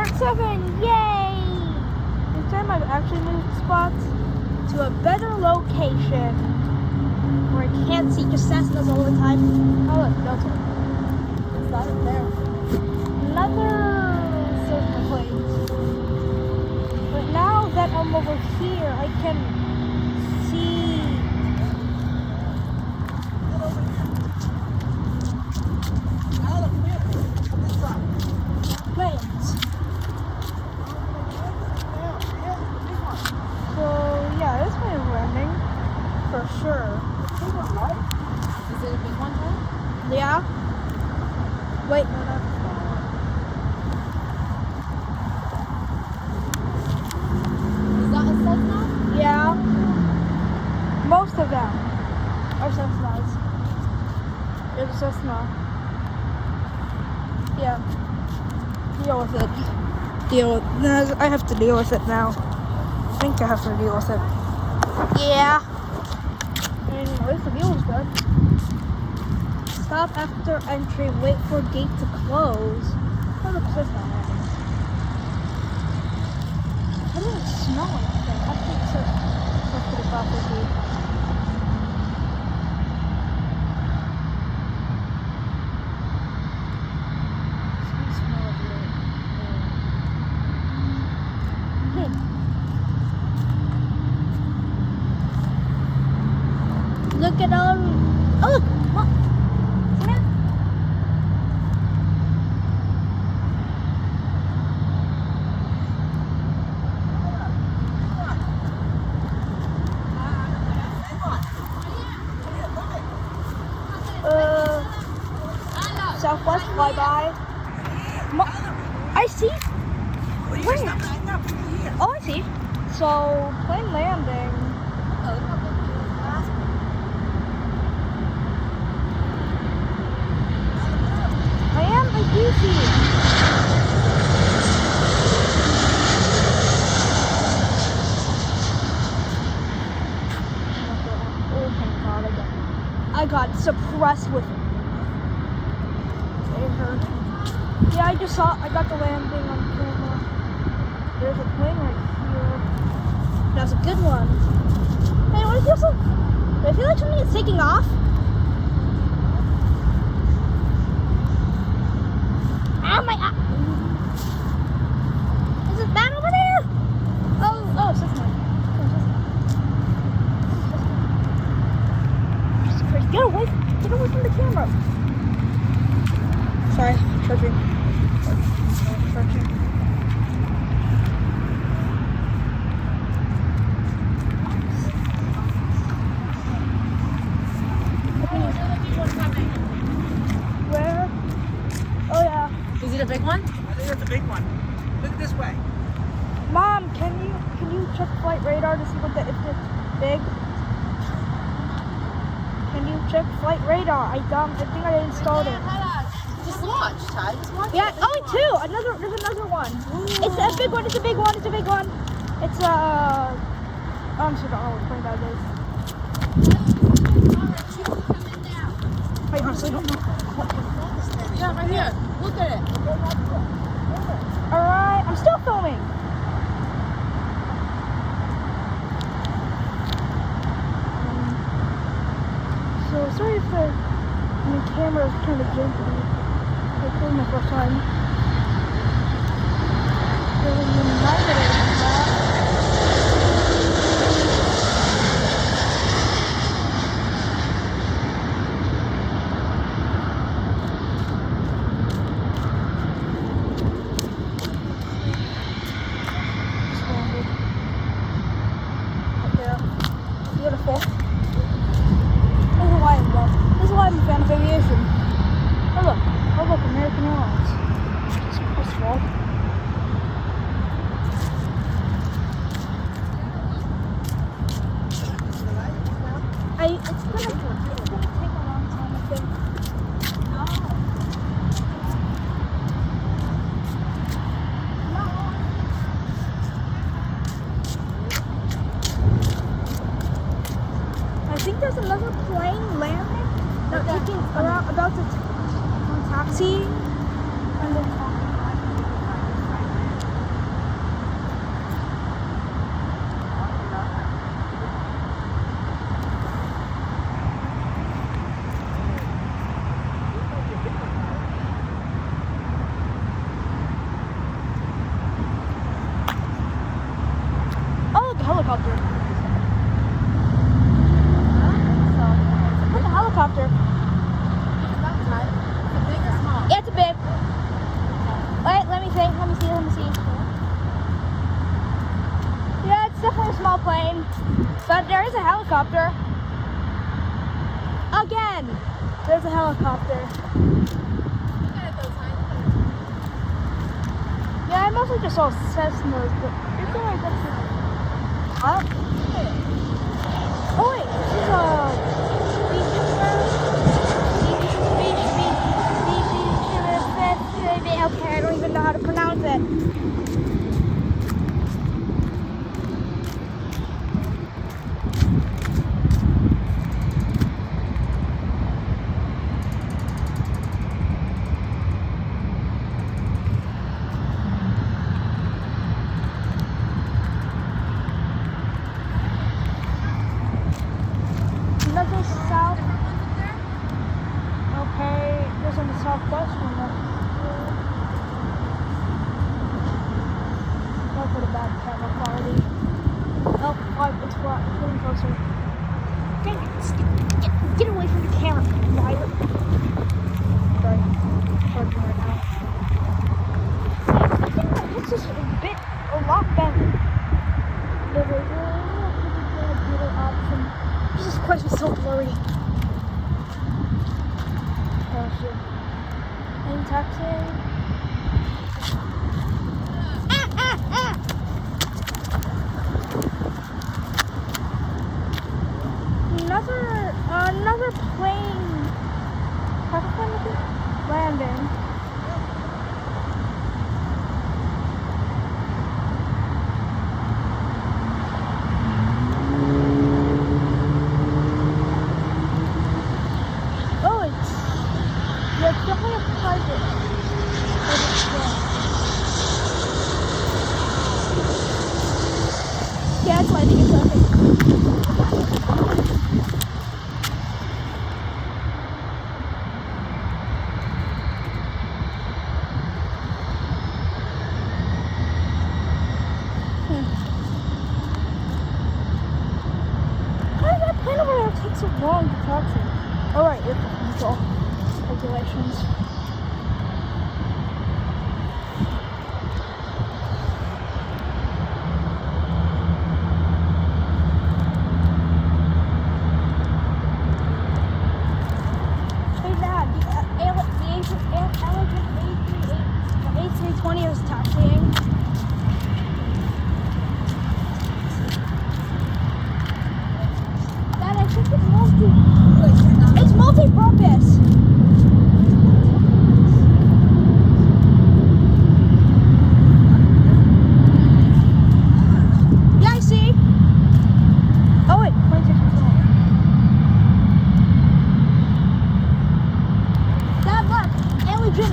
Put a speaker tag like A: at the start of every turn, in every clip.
A: Part 7, yay! This time I've actually moved spots to a better location where I can't see just Cessnas all the time. Oh look, Delta. It's not up there. Another Cessna plane. But now that I'm over here, I can see planes. So yeah, this plane is landing for sure.
B: Is it a big one, huh?
A: Yeah. Wait, no, not
B: Is that a Cessna?
A: yeah. Most of them are Cessnas. It's a Cessna. Yeah. Deal with it. I have to deal with it now. I think I have to deal with it. Yeah. And at least the view is good. Stop after entry. Wait for gate to close. Oh, look, Cessna. How does it smell like that? I think it says pretty properly. Look at all. Oh, look! Look. See that? Southwest flyby. I see. Where? Oh, I see. So, plane landing. I am a goofy. Oh my god, I got suppressed with it. It hurt. Yeah, I got the landing on camera. There's a plane right here. That's a good one. Hey, what is this? Do I feel like something is taking off? Oh my god! Is it that over there? Oh, it's this one. Jesus Christ, get away from the camera. Sorry, charging. Where? Oh yeah.
B: Is it a big one?
C: I think that's a big one. Look this way.
A: Mom, can you check flight radar to see if it's big? Can you check flight radar? I think I installed it.
B: Just watch, Ty. Just watch.
A: Yeah, only two. There's another one. Ooh. It's a big one. It's a big one. It's a big one. It's I honestly don't know what plane that is. I honestly don't know.
B: Yeah, right here. Look at it.
A: All right, I'm still filming. So sorry if the camera is kind of janky. It's really my first time. Feeling united with that. Beautiful. This is why I'm a fan of aviation. Oh look. But there is a helicopter. Again, there's a helicopter.
B: Look at it though, Ty. Look at it.
A: Yeah, I mostly just saw Cessnas, but you're going to get up. Oh wait, this is okay, I don't even know how to pronounce it. Another south. Okay, there's on the southwest one. Not for the bad camera quality. Oh, it's getting closer. Dang it, get away from the camera, Violet. Sorry, charging right now. This is a lot better. Middle option. Jesus Christ, it's so blurry. Oh shit. And taxi. Another plane. How's the plane looking? Landing. Oh, it's definitely a private. Yeah, it's landing. It's landing. So long to taxi. Alright, it's all regulations. Hey Dad, the A320 is taxiing. It's multi-purpose. Yeah, I see. Oh wait, plane's Dad, look, Alien Jim.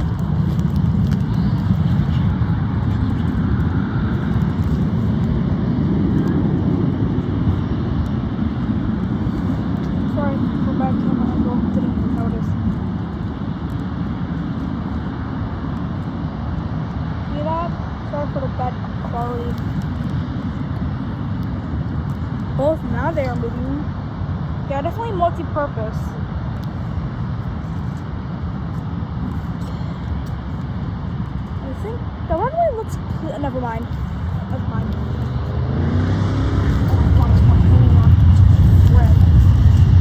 A: For the bad quality. Both now they are moving. Yeah, definitely multi-purpose. I think the runway looks clear. Never mind. Never mind.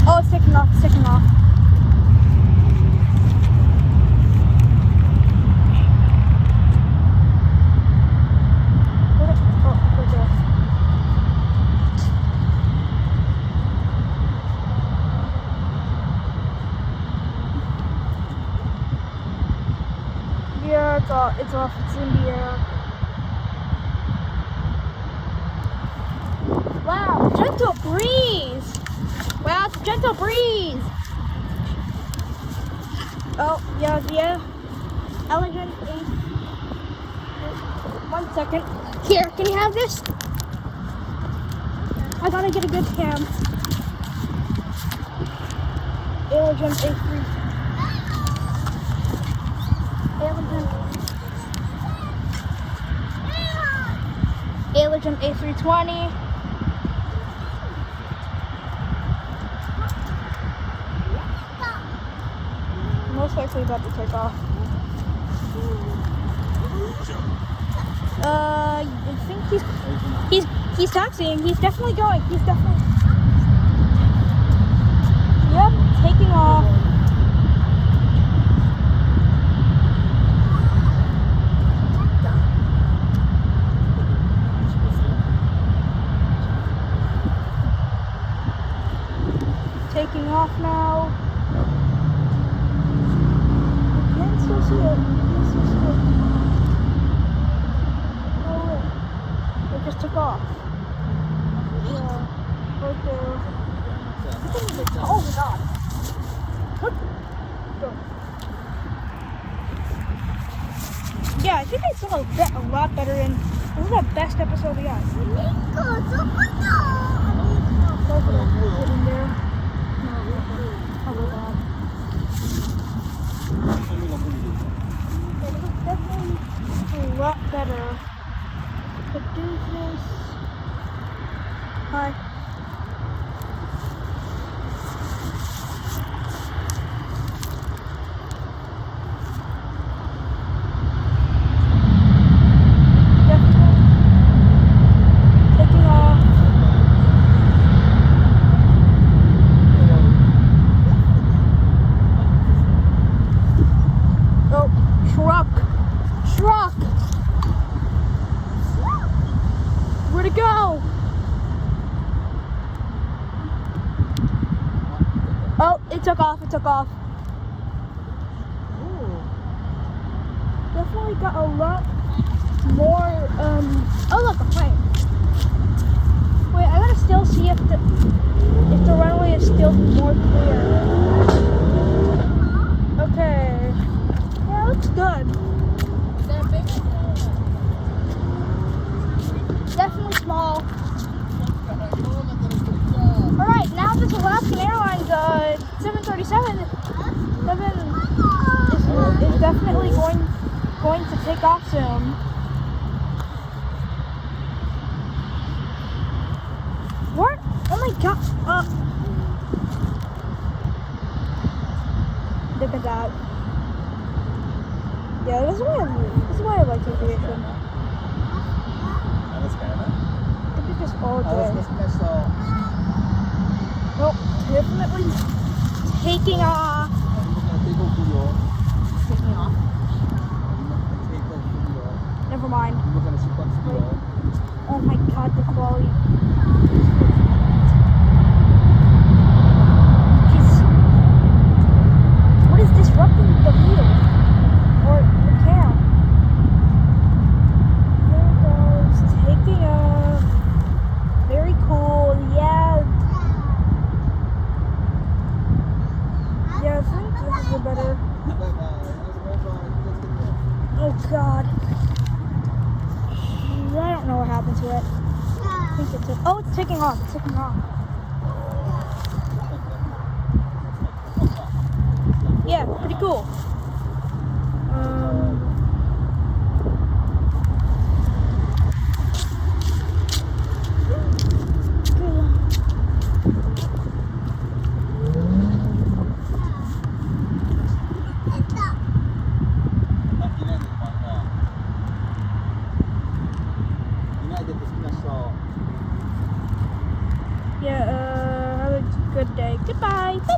A: Oh, it's taking off. It's taking off. It's off. It's in the air. Wow, gentle breeze. Wow, it's a gentle breeze. Oh, yeah. Elegant 8. 1 second. Here, can you have this? I gotta get a good cam. Elegant A3. Elegant A320. Most likely about to take off. I think He's taxiing. He's definitely going. He's definitely. Yep, taking off. Taking off now. You can still see it. You can still see it. Oh wait. It just took off. Yeah. Right there. Oh my god. What? Go. Yeah, I think I saw a lot better in. This is the best episode we got. Both of them get in there. Oh my god. It was definitely a lot better. But do this. Hi. Definitely taking off. Oh, truck! Truck! Where'd it go? Oh, it took off, it took off. Definitely got a lot more, oh look, a plane. Wait, I gotta still see if the runway is still more clear. Okay. Yeah, it looks good. Definitely small. Alright, now this Alaskan Airlines 737 is definitely going to take off soon. What? Oh my god. Look at that. Yeah, this is why I like aviation. I think it's all day. Nope, definitely taking off. Never mind. Oh my god, the quality. What is disrupting the wheel? Or the cam? There it goes, taking off. Very cool, yeah. Yeah, I think this is a better. Oh god. I don't know what happened to it. I think it's oh, it's taking off. It's taking off. Yeah, pretty cool. Yeah, have a good day. Goodbye. Bye-bye.